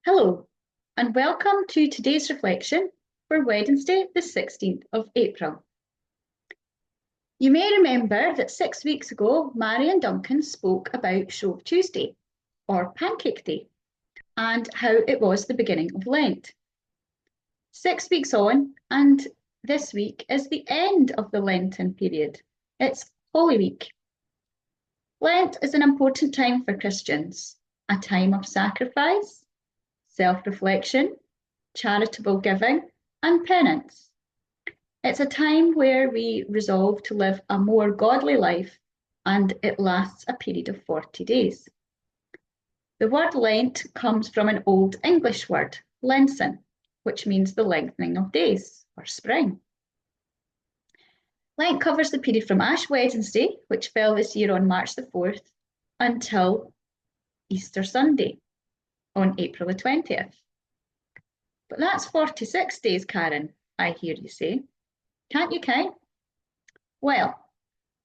Hello, and welcome to today's reflection for Wednesday, the 16th of April. You may remember that 6 weeks ago, Mary and Duncan spoke about Shrove Tuesday, or Pancake Day, and how it was the beginning of Lent. 6 weeks on, and this week is the end of the Lenten period. It's Holy Week. Lent is an important time for Christians, a time of sacrifice, self-reflection, charitable giving, and penance. It's a time where we resolve to live a more godly life, and it lasts a period of 40 days. The word Lent comes from an Old English word, lensen, which means the lengthening of days, or spring. Lent covers the period from Ash Wednesday, which fell this year on March the 4th, until Easter Sunday on April the 20th. But that's 46 days, Karen, I hear you say. Can't you count? Well,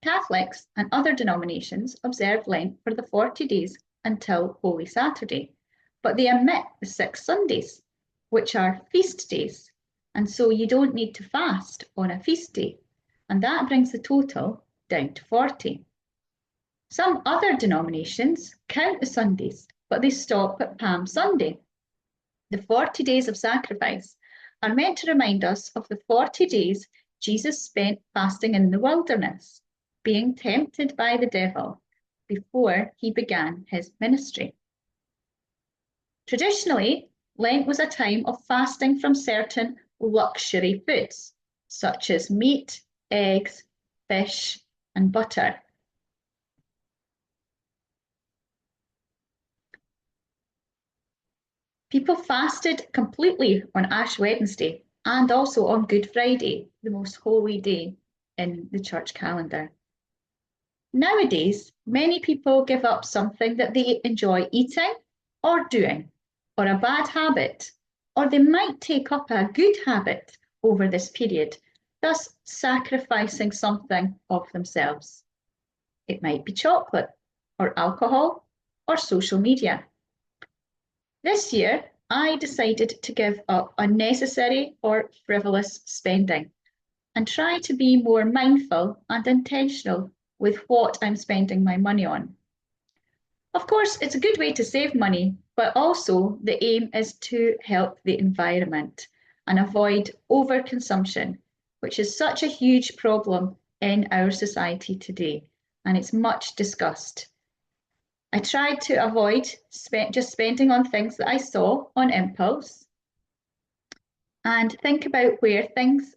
Catholics and other denominations observe Lent for the 40 days until Holy Saturday, but they omit the 6 Sundays, which are feast days, and so you don't need to fast on a feast day, and that brings the total down to 40. Some other denominations count the Sundays, but they stop at Palm Sunday. The 40 days of sacrifice are meant to remind us of the 40 days Jesus spent fasting in the wilderness, being tempted by the devil before he began his ministry. Traditionally, Lent was a time of fasting from certain luxury foods, such as meat, eggs, fish, and butter. People fasted completely on Ash Wednesday and also on Good Friday, the most holy day in the church calendar. Nowadays, many people give up something that they enjoy eating or doing, or a bad habit, or they might take up a good habit over this period, thus sacrificing something of themselves. It might be chocolate, or alcohol, or social media. This year, I decided to give up unnecessary or frivolous spending and try to be more mindful and intentional with what I'm spending my money on. Of course, it's a good way to save money, but also the aim is to help the environment and avoid overconsumption, which is such a huge problem in our society today, and it's much discussed. I tried to avoid just spending on things that I saw on impulse and think about where things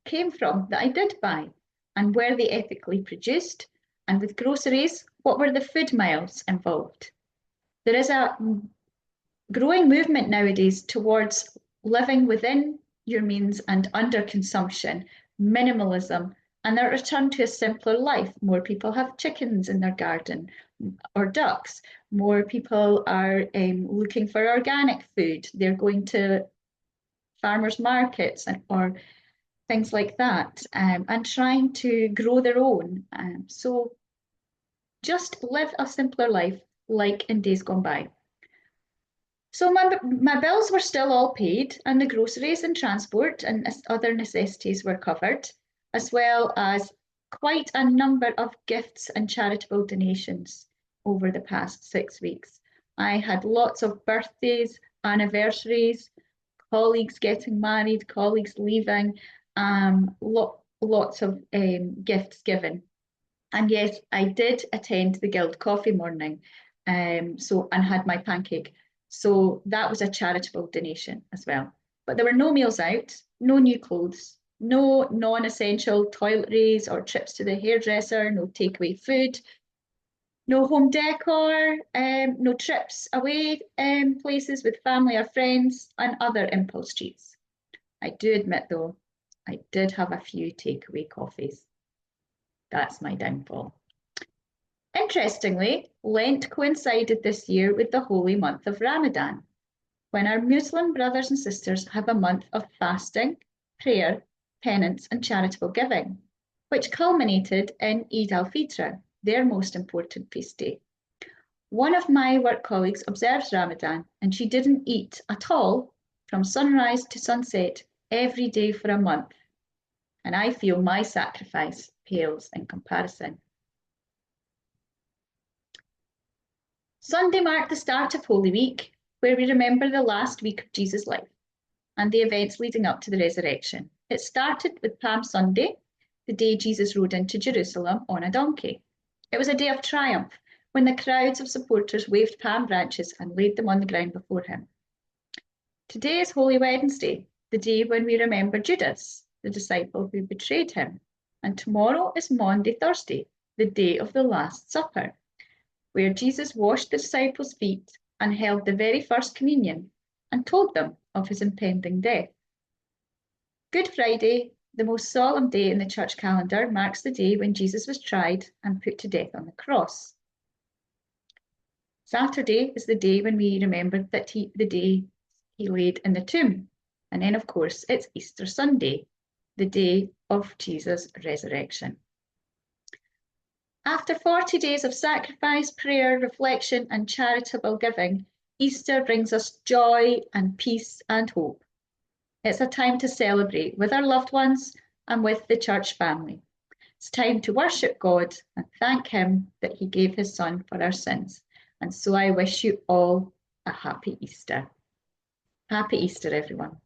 came from that I did buy and were they ethically produced, and with groceries, what were the food miles involved? There is a growing movement nowadays towards living within your means and under consumption, minimalism, and a return to a simpler life. More people have chickens in their garden or ducks. More people are looking for organic food. They're going to farmers markets or things like that, and trying to grow their own. So just live a simpler life like in days gone by. So my bills were still all paid, and the groceries and transport and other necessities were covered, as well as quite a number of gifts and charitable donations over the past 6 weeks. I had lots of birthdays, anniversaries, colleagues getting married, colleagues leaving, lots of gifts given. And yes, I did attend the Guild coffee morning, and had my pancake. So that was a charitable donation as well. But there were no meals out, no new clothes, no non-essential toiletries or trips to the hairdresser, no takeaway food, no home decor, no trips away places with family or friends, and other impulse treats. I do admit though, I did have a few takeaway coffees. That's my downfall. Interestingly, Lent coincided this year with the holy month of Ramadan, when our Muslim brothers and sisters have a month of fasting, prayer, penance, and charitable giving, which culminated in Eid al-Fitr, their most important feast day. One of my work colleagues observes Ramadan, and she didn't eat at all from sunrise to sunset every day for a month. And I feel my sacrifice pales in comparison. Sunday marked the start of Holy Week, where we remember the last week of Jesus' life and the events leading up to the resurrection. It started with Palm Sunday, the day Jesus rode into Jerusalem on a donkey. It was a day of triumph when the crowds of supporters waved palm branches and laid them on the ground before him. Today is Holy Wednesday, the day when we remember Judas, the disciple who betrayed him. And tomorrow is Maundy Thursday, the day of the Last Supper, where Jesus washed the disciples' feet and held the very first communion and told them of his impending death. Good Friday, the most solemn day in the church calendar, marks the day when Jesus was tried and put to death on the cross. Saturday is the day when we remember that the day he laid in the tomb. And then, of course, it's Easter Sunday, the day of Jesus' resurrection. After 40 days of sacrifice, prayer, reflection, and charitable giving, Easter brings us joy and peace and hope. It's a time to celebrate with our loved ones and with the church family. It's time to worship God and thank him that he gave his son for our sins. And so I wish you all a happy Easter. Happy Easter, everyone.